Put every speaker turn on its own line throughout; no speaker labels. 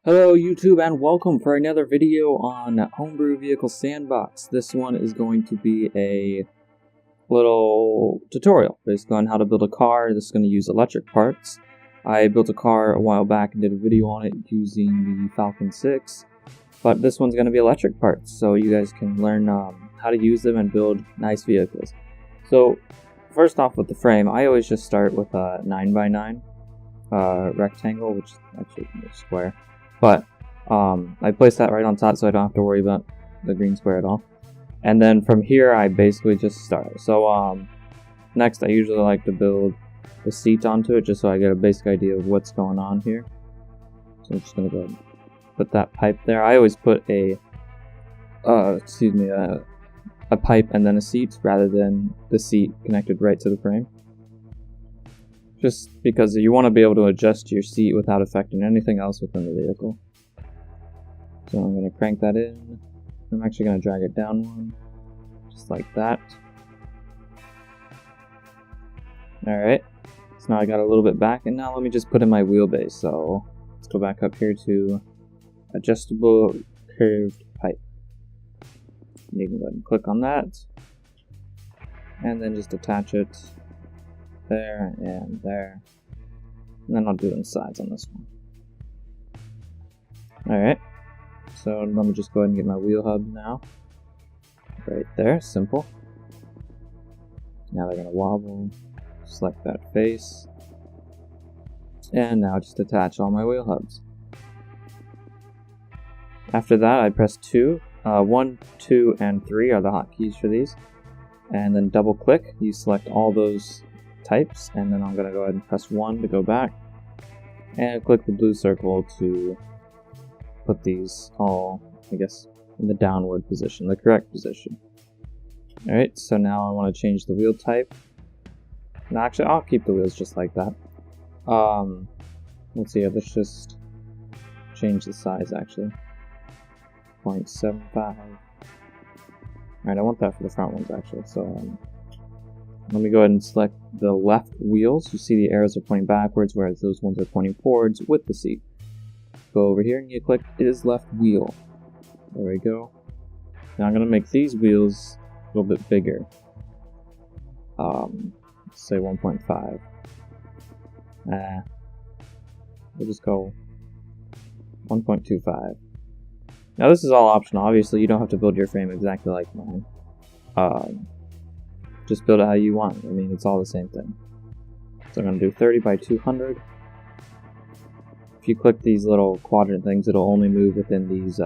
Hello YouTube and welcome for another video on Homebrew Vehicle Sandbox. This one is going to be a little tutorial basically on how to build a car. This is going to use electric parts. I built a car a while back and did a video on it using the Falcon 6, but this one's going to be electric parts so you guys can learn how to use them and build nice vehicles. So first off with the frame, I always just start with a 9x9 rectangle, which is actually a square. But I place that right on top so I don't have to worry about the green square at all. And then from here I basically just start. So next I usually like to build the seat onto it just so I get a basic idea of what's going on here. So I'm just going to go ahead and put that pipe there. I always put a pipe and then a seat rather than the seat connected right to the frame. Just because you want to be able to adjust your seat without affecting anything else within the vehicle. So I'm going to crank that in. I'm actually going to drag it down one, just like that. Alright, so now I got a little bit back, and now let me just put in my wheelbase. So let's go back up here to adjustable curved pipe. You can go ahead and click on that, and then just attach it there and there, and then I'll do it in sides on this one. Alright, so let me just go ahead and get my wheel hub now. Right there, simple. Now they're going to wobble, select that face, and now just attach all my wheel hubs. After that I press 2, 1, 2, and 3 are the hotkeys for these, and then double click, you select all those types, and then I'm going to go ahead and press 1 to go back, and click the blue circle to put these all, I guess, in the downward position, the correct position. Alright, so now I want to change the wheel type. No, actually, I'll keep the wheels just like that. Let's see, let's just change the size actually. 0.75. Alright, I want that for the front ones actually, so let me go ahead and select the left wheels. You see the arrows are pointing backwards, whereas those ones are pointing forwards with the seat. Go over here and you click is left wheel. There we go. Now I'm going to make these wheels a little bit bigger. Let's say 1.5. We'll just go 1.25. Now this is all optional. Obviously you don't have to build your frame exactly like mine. Just build it how you want. I mean, it's all the same thing. So I'm going to do 30 by 200. If you click these little quadrant things, it'll only move within these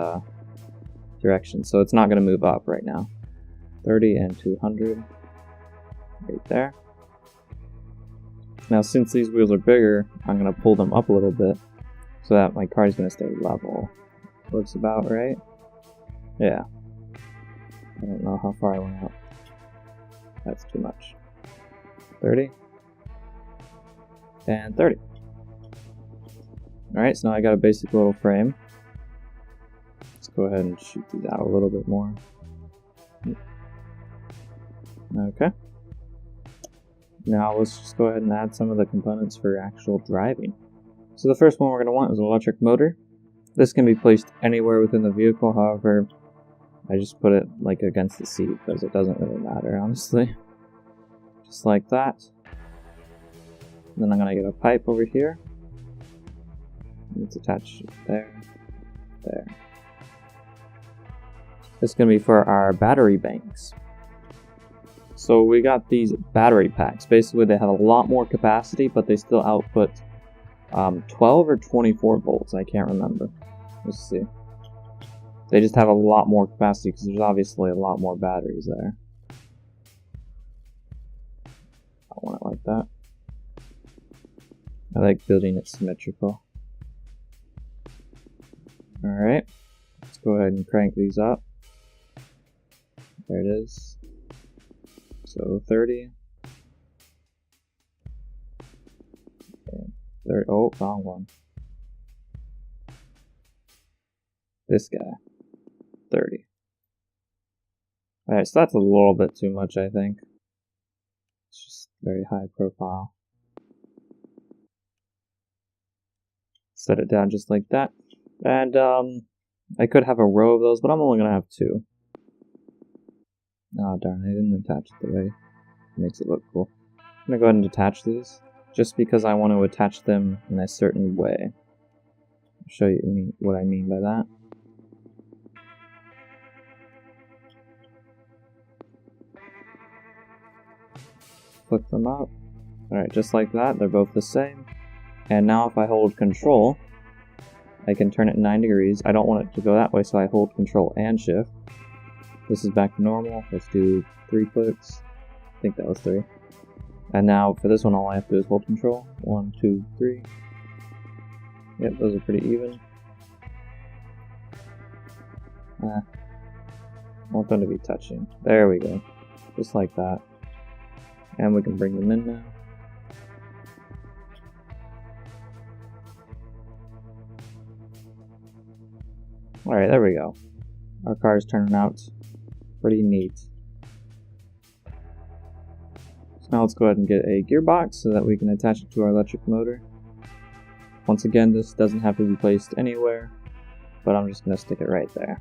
directions. So it's not going to move up right now. 30 and 200. Right there. Now since these wheels are bigger, I'm going to pull them up a little bit so that my car is going to stay level. Looks about right. Yeah. I don't know how far I went out. That's too much. 30. And 30. Alright, so now I got a basic little frame. Let's go ahead and shoot these out a little bit more. Okay. Now let's just go ahead and add some of the components for actual driving. So the first one we're going to want is an electric motor. This can be placed anywhere within the vehicle, however, I just put it like against the seat because it doesn't really matter, honestly. Just like that. And then I'm going to get a pipe over here. Let's attach it there, there. This is going to be for our battery banks. So we got these battery packs. Basically they have a lot more capacity, but they still output 12 or 24 volts. I can't remember. Let's see. They just have a lot more capacity because there's obviously a lot more batteries there. I want it like that. I like building it symmetrical. Alright, let's go ahead and crank these up. There it is. So 30. And 30. Oh, wrong one. This guy. 30. Alright, so that's a little bit too much, I think. It's just very high profile. Set it down just like that. And I could have a row of those, but I'm only gonna have 2. Oh darn, I didn't attach it the way it makes it look cool. I'm gonna go ahead and detach these, just because I want to attach them in a certain way. I'll show you what I mean by that. Flip them up. Alright, just like that, they're both the same. And now if I hold control, I can turn it 9 degrees. I don't want it to go that way, so I hold control and shift. This is back to normal. Let's do 3 clicks. I think that was 3. And now for this one, all I have to do is hold control. 1, 2, 3. Yep, those are pretty even. I want them to be touching. There we go. Just like that. And we can bring them in now. Alright, there we go. Our car is turning out pretty neat. So now let's go ahead and get a gearbox so that we can attach it to our electric motor. Once again, this doesn't have to be placed anywhere, but I'm just going to stick it right there.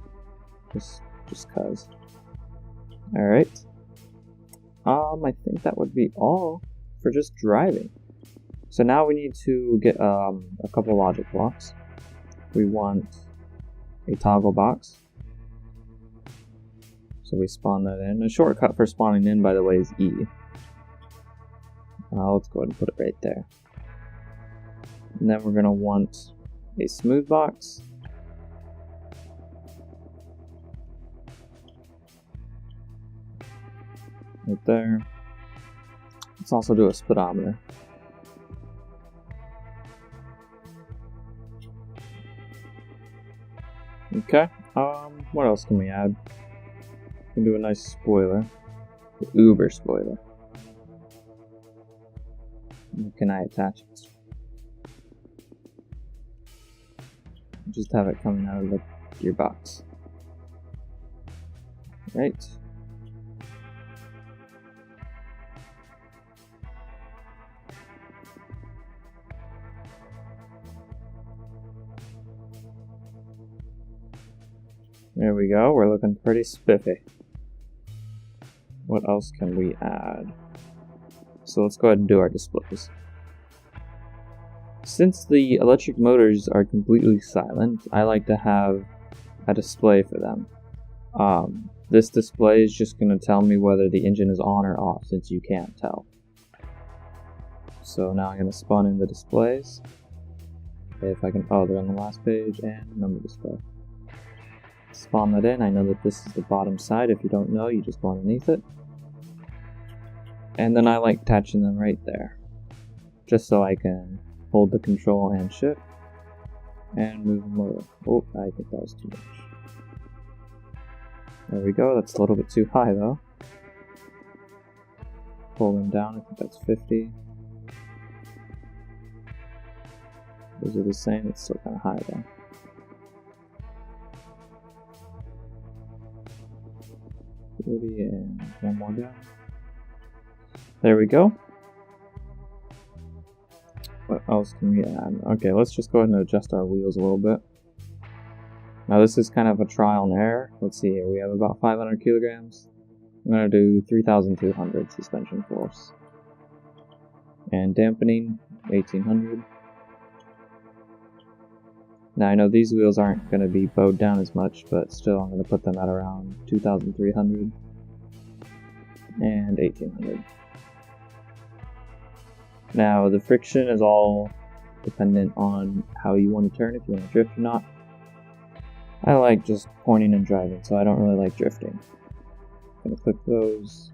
Just cause. Alright. I think that would be all for just driving. So now we need to get a couple logic blocks. We want a toggle box. So we spawn that in. A shortcut for spawning in, by the way, is E. Let's go ahead and put it right there. And then we're going to want a smooth box. Right there. Let's also do a speedometer. Okay, what else can we add? We can do a nice spoiler. The Uber spoiler. Can I attach it? Just have it coming out of the gearbox. Right. There we go, we're looking pretty spiffy. What else can we add? So let's go ahead and do our displays. Since the electric motors are completely silent, I like to have a display for them. This display is just going to tell me whether the engine is on or off, since you can't tell. So now I'm going to spawn in the displays. If I can, oh, they're on the last page, and number display. Spawn that in. I know that this is the bottom side. If you don't know, you just go underneath it. And then I like attaching them right there, just so I can hold the control and shift and move them over. Oh, I think that was too much. There we go. That's a little bit too high though. Pull them down. I think that's 50. Those are the same. It's still kind of high though. And one more down. There we go. What else can we add? Okay, let's just go ahead and adjust our wheels a little bit. Now this is kind of a trial and error. Let's see here. We have about 500 kilograms. I'm going to do 3,200 suspension force. And dampening, 1,800. Now I know these wheels aren't going to be bowed down as much, but still I'm going to put them at around 2,300 and 1,800. Now the friction is all dependent on how you want to turn, if you want to drift or not. I like just pointing and driving, so I don't really like drifting. I'm going to click those,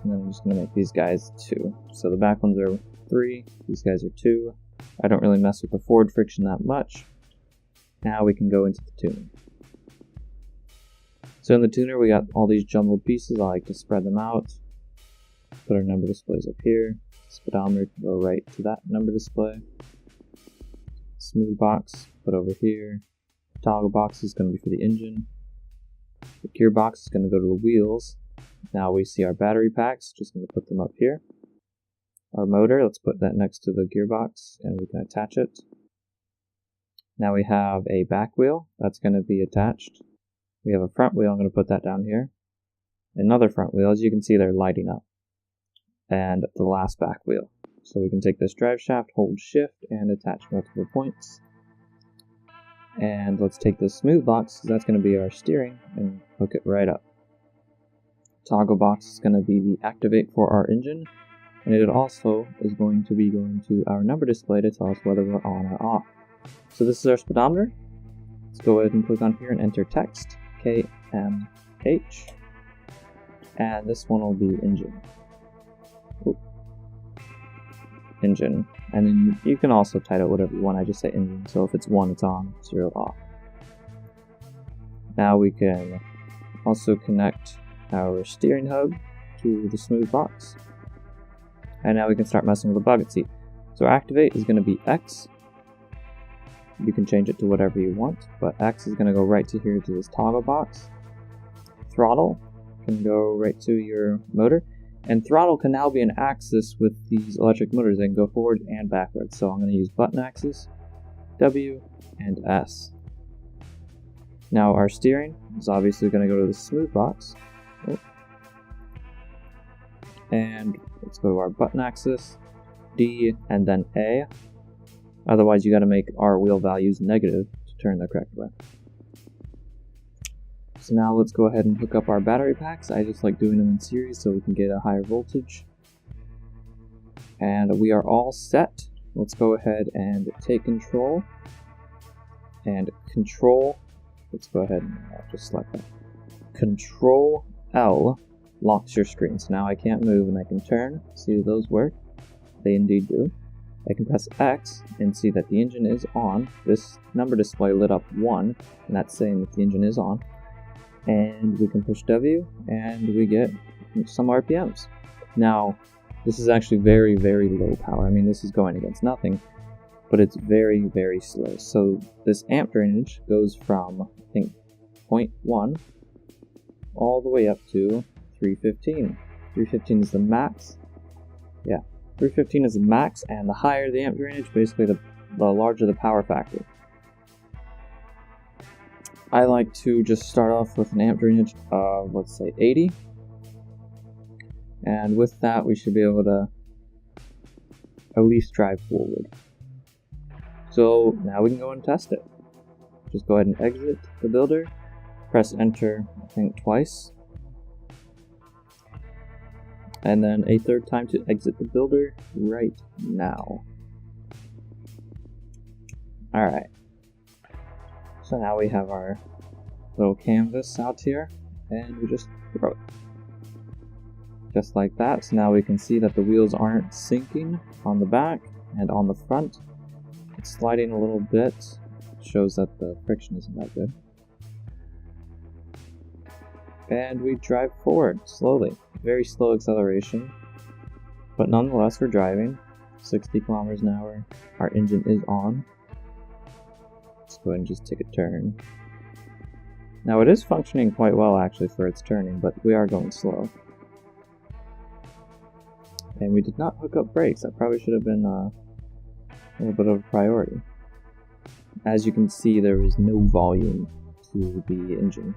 and then I'm just going to make these guys 2. So the back ones are 3, these guys are 2. I don't really mess with the forward friction that much. Now we can go into the tuner. So in the tuner we got all these jumbled pieces. I like to spread them out. Put our number displays up here. Speedometer can go right to that number display. Smooth box, put over here. Toggle box is going to be for the engine. The gearbox is going to go to the wheels. Now we see our battery packs, just going to put them up here. Our motor, let's put that next to the gearbox and we can attach it. Now we have a back wheel that's going to be attached. We have a front wheel, I'm going to put that down here. Another front wheel, as you can see they're lighting up. And the last back wheel. So we can take this drive shaft, hold shift, and attach multiple points. And let's take this smooth box, because that's going to be our steering, and hook it right up. Toggle box is going to be the activate for our engine, and it also is going to be going to our number display to tell us whether we're on or off. So this is our speedometer. Let's go ahead and click on here and enter text, KMH, and this one will be engine. Ooh. Engine, and then you can also title whatever you want. I just say engine, so if it's 1 it's on, 0 off. Now we can also connect our steering hub to the smooth box, and now we can start messing with the bucket seat. So activate is going to be X. You can change it to whatever you want, but X is going to go right to here to this toggle box. Throttle can go right to your motor. And throttle can now be an axis with these electric motors. They can go forward and backwards. So I'm going to use button axis, W, and S. Now our steering is obviously going to go to the smooth box. And let's go to our button axis, D, and then A. Otherwise you got to make our wheel values negative to turn the correct way. So now let's go ahead and hook up our battery packs. I just like doing them in series so we can get a higher voltage. And we are all set. Let's go ahead and take control. And control, let's go ahead and just select that. Control L locks your screen. So now I can't move and I can turn. See if those work? They indeed do. I can press X and see that the engine is on. This number display lit up 1, and that's saying that the engine is on. And we can push W, and we get some RPMs. Now, this is actually very, very low power. I mean, this is going against nothing, but it's very, very slow. So this amp drainage goes from, I think, 0.1 all the way up to 315. 315 is the max. Yeah, 315 is the max, and the higher the amp drainage, basically the larger the power factor. I like to just start off with an amp drainage of, let's say, 80. And with that, we should be able to at least drive forward. So now we can go and test it. Just go ahead and exit the builder. Press enter, I think, twice. And then a third time to exit the builder right now. Alright. So now we have our little canvas out here, and we just throw it. Just like that. So now we can see that the wheels aren't sinking on the back and on the front. It's sliding a little bit. It shows that the friction isn't that good. And we drive forward slowly. Very slow acceleration. But nonetheless, we're driving 60 kilometers an hour. Our engine is on. Let's go ahead and just take a turn. Now it is functioning quite well actually for its turning, but we are going slow. And we did not hook up brakes. That probably should have been a little bit of a priority. As you can see, there is no volume to the engine.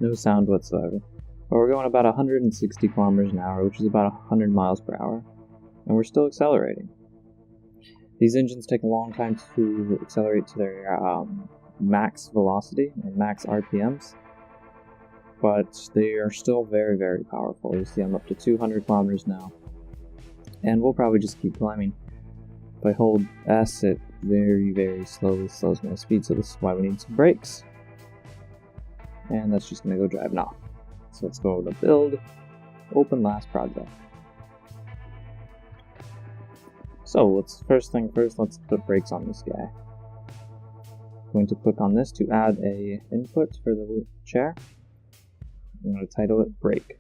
No sound whatsoever. But we're going about 160 kilometers an hour, which is about 100 miles per hour. And we're still accelerating. These engines take a long time to accelerate to their max velocity and max RPMs, but they are still very, very powerful. You see I'm up to 200 kilometers now, and we'll probably just keep climbing. If I hold S, it very, very slowly slows my speed, so this is why we need some brakes. And that's just going to go driving off. So let's go to build, open last project. So first thing first, let's put brakes on this guy. I'm going to click on this to add a input for the chair. I'm going to title it brake.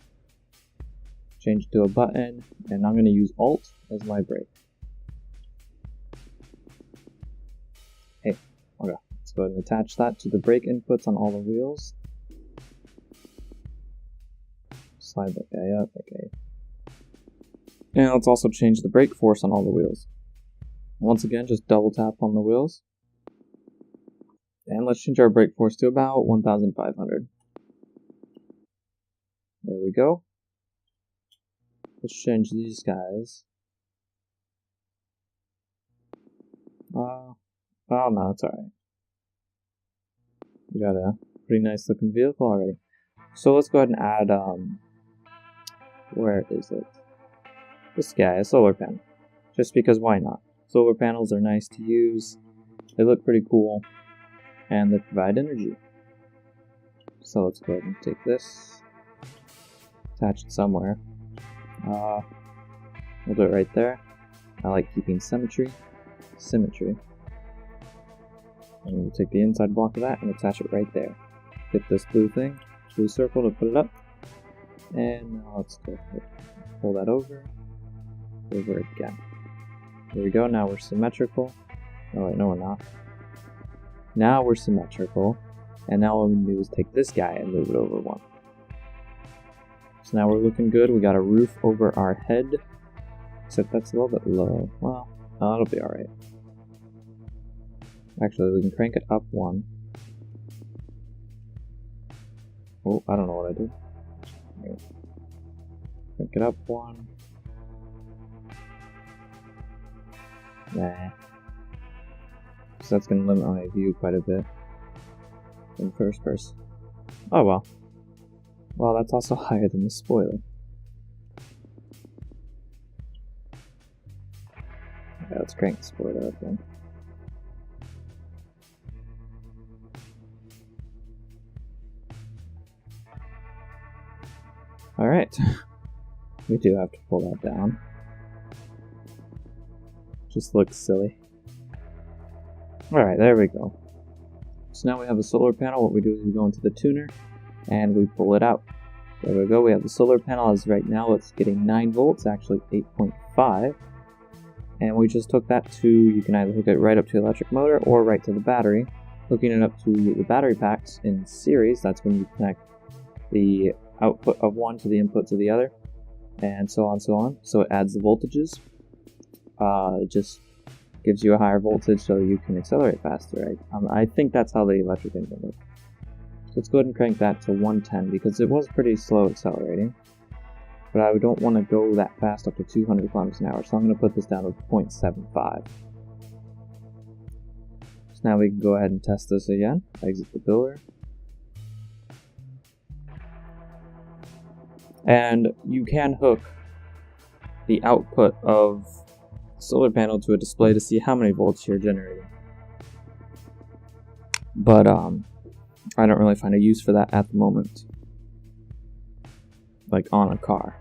Change it to a button, and I'm going to use Alt as my brake. Hey, okay, let's go ahead and attach that to the brake inputs on all the wheels. Slide that guy up, okay. And let's also change the brake force on all the wheels. Once again, just double tap on the wheels. And let's change our brake force to about 1,500. There we go. Let's change these guys. Oh no, it's alright. We got a pretty nice looking vehicle already. So let's go ahead and add, where is it? This guy, a solar panel. Just because why not? Solar panels are nice to use. They look pretty cool. And they provide energy. So let's go ahead and take this. Attach it somewhere. We'll do it right there. I like keeping symmetry. And we'll take the inside block of that and attach it right there. Get this blue thing, blue circle to put it up. And now let's go ahead. Pull that over again. There we go, now we're symmetrical. Oh wait, no we're not. Now we're symmetrical. And now what we can do is take this guy and move it over one. So now we're looking good. We got a roof over our head. Except that's a little bit low. Well, no, that'll be alright. Actually, we can crank it up one. Oh, I don't know what I did. Crank it up one. Nah. So that's going to limit my view quite a bit. In first person. Oh well. Well, that's also higher than the spoiler. Okay, let's crank the spoiler up then. Alright. We do have to pull that down. Just looks silly. Alright, there we go. So now we have a solar panel. What we do is we go into the tuner and we pull it out. There we go. We have the solar panel as right now it's getting 9 volts, actually 8.5. And we just hook that to, you can either hook it right up to the electric motor or right to the battery. Hooking it up to the battery packs in series, that's when you connect the output of one to the input to the other, and so on, so on. So it adds the voltages. It just gives you a higher voltage so you can accelerate faster, right? I think that's how the electric engine works. So let's go ahead and crank that to 110 because it was pretty slow accelerating. But I don't want to go that fast up to 200 kilometers an hour, so I'm going to put this down to 0.75. So now we can go ahead and test this again. Exit the builder. And you can hook the output of the solar panel to a display to see how many volts you're generating. But I don't really find a use for that at the moment. Like on a car.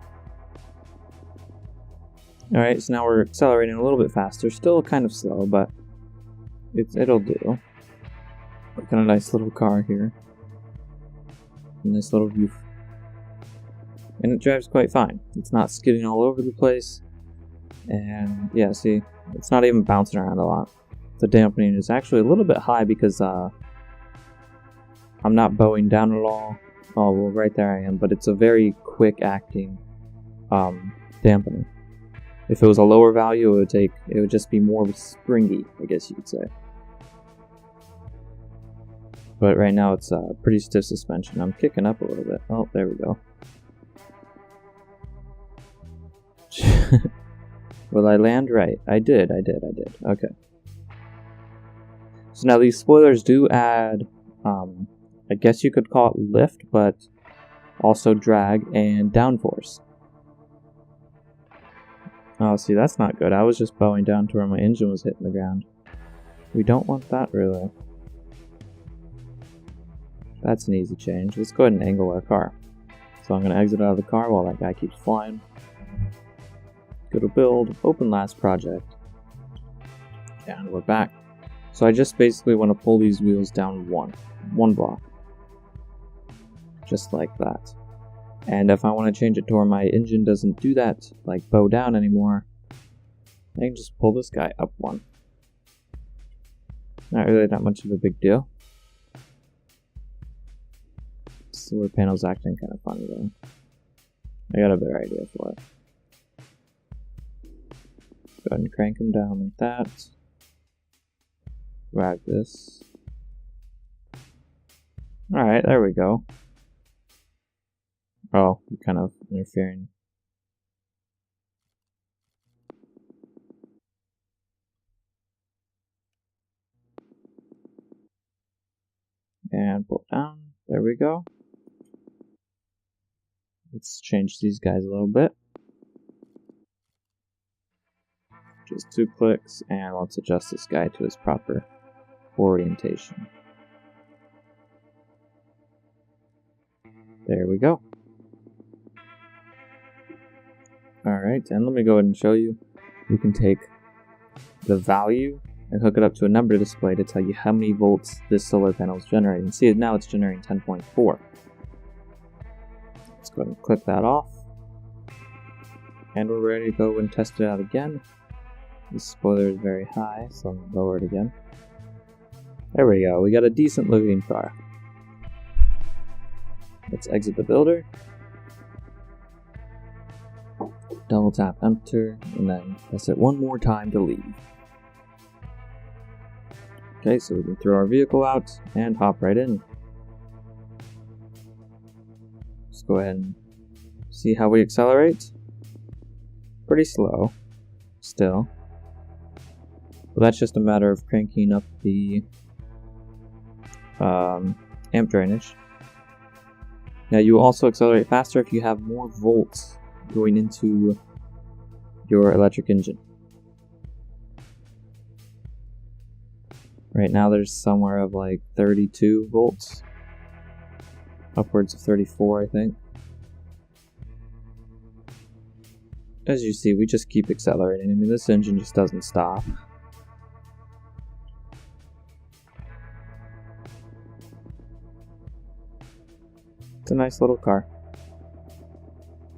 Alright, so now we're accelerating a little bit faster. Still kind of slow, but it'll do. Got a nice little car here. A nice little roof. And it drives quite fine. It's not skidding all over the place. And yeah, see, it's not even bouncing around a lot. The dampening is actually a little bit high because I'm not bowing down at all. Oh, well, right there I am, but it's a very quick acting dampening. If it was a lower value, it would just be more springy, I guess you could say. But right now it's pretty stiff suspension. I'm kicking up a little bit. Oh, there we go. Will I land right? I did. Okay. So now these spoilers do add, I guess you could call it lift, but also drag and downforce. Oh, see, that's not good. I was just bowing down to where my engine was hitting the ground. We don't want that, really. That's an easy change. Let's go ahead and angle our car. So I'm going to exit out of the car while that guy keeps flying. Go to build, open last project. And we're back. So I just basically want to pull these wheels down one block. Just like that. And if I want to change it to where my engine doesn't do that, like bow down anymore, I can just pull this guy up one. Not really that much of a big deal. Solar panel's acting kind of funny though. I got a better idea for it. Go ahead and crank him down like that. Drag this. Alright, there we go. Oh, you're kind of interfering. And pull it down. There we go. Let's change these guys a little bit. Just 2 clicks, and let's adjust this guy to his proper orientation. There we go. Alright, and let me go ahead and show you. You can take the value and hook it up to a number display to tell you how many volts this solar panel is generating. See, now it's generating 10.4. Let's go ahead and click that off. And we're ready to go and test it out again. The spoiler is very high, so I'm going to lower it again. There we go, we got a decent looking car. Let's exit the builder. Double tap enter, and then press it one more time to leave. Okay, so we can throw our vehicle out and hop right in. Let's go ahead and see how we accelerate. Pretty slow, still. But that's just a matter of cranking up the amp drainage. Now you will also accelerate faster if you have more volts going into your electric engine. Right now there's somewhere of like 32 volts. Upwards of 34, I think. As you see, we just keep accelerating. I mean, this engine just doesn't stop. It's a nice little car.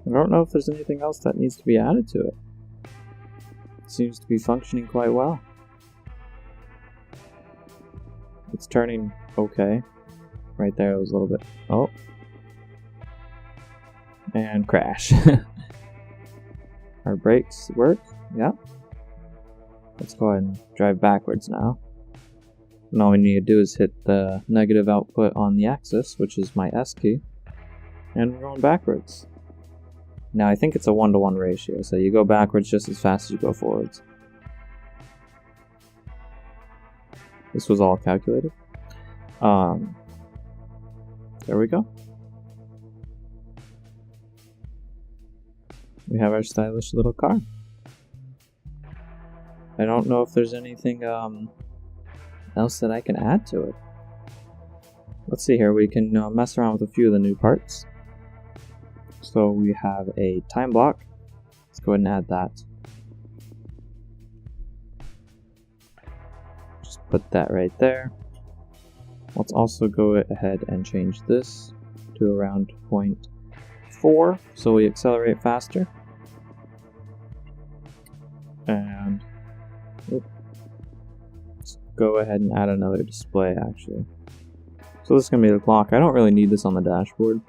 I don't know if there's anything else that needs to be added to it. It seems to be functioning quite well. It's turning okay. Right there it was a little bit... Oh. And crash. Our brakes work. Yep. Let's go ahead and drive backwards now. And all we need to do is hit the negative output on the axis, which is my S key. And we're going backwards. Now I think it's a 1-to-1 ratio, so you go backwards just as fast as you go forwards. This was all calculated. There we go. We have our stylish little car. I don't know if there's anything else that I can add to it. Let's see here, we can mess around with a few of the new parts. So we have a time block. Let's go ahead and add that. Just put that right there. Let's also go ahead and change this to around 0.4 so we accelerate faster. And let's go ahead and add another display actually. So this is going to be the clock. I don't really need this on the dashboard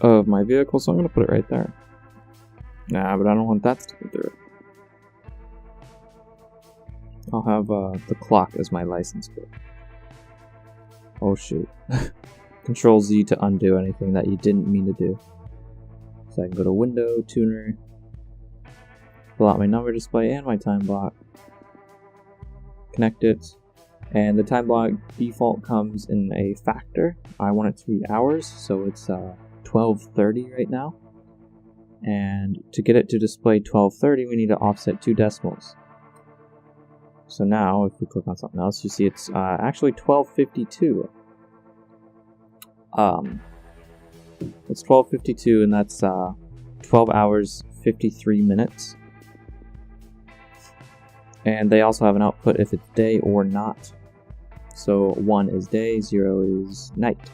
of my vehicle, so I'm going to put it right there. Nah, but I don't want that sticking through it. I'll have the clock as my license plate. Oh shoot. Control Z to undo anything that you didn't mean to do. So I can go to Window, Tuner, pull out my number display and my time block, connect it, and the time block default comes in a factor. I want it to be hours, so it's 1230 right now. And to get it to display 1230, we need to offset 2 decimals. So now, if we click on something else, you see it's actually 1252. It's 1252, and that's 12 hours 53 minutes. And they also have an output if it's day or not. So 1 is day, 0 is night.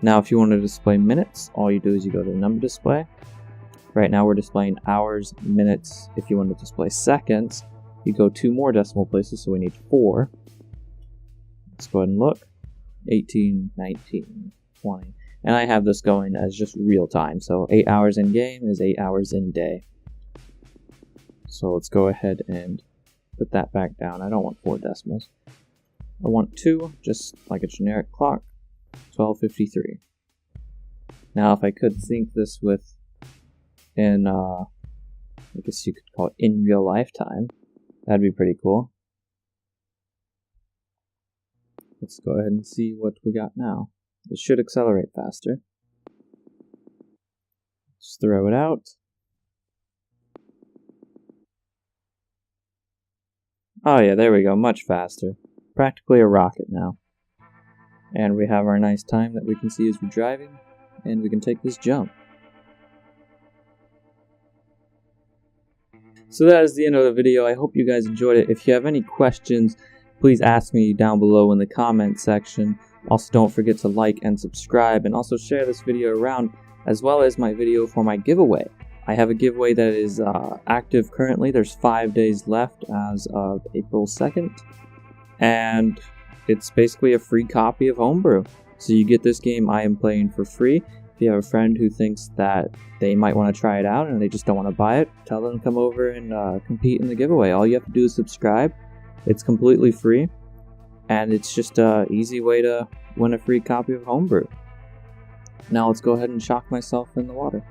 Now, if you want to display minutes, all you do is you go to the number display. Right now, we're displaying hours, minutes. If you want to display seconds, you go 2 more decimal places, so we need 4. Let's go ahead and look. 18, 19, 20. And I have this going as just real time. So 8 hours in game is 8 hours in day. So let's go ahead and put that back down. I don't want 4 decimals. I want 2, just like a generic clock. 12:53. Now, if I could sync this with I guess you could call it in real life time, that'd be pretty cool. Let's go ahead and see what we got now. It should accelerate faster. Just throw it out. Oh yeah, there we go, much faster. Practically a rocket now. And we have our nice time that we can see as we're driving, and we can take this jump. So that is the end of the video. I hope you guys enjoyed it. If you have any questions, please ask me down below in the comment section. Also, don't forget to like and subscribe, and also share this video around, as well as my video for my giveaway. I have a giveaway that is active currently. There's 5 days left as of April 2nd. And it's basically a free copy of Homebrew. So you get this game I am playing for free. If you have a friend who thinks that they might want to try it out and they just don't want to buy it, tell them to come over and compete in the giveaway. All you have to do is subscribe. It's completely free. And it's just an easy way to win a free copy of Homebrew. Now let's go ahead and shock myself in the water.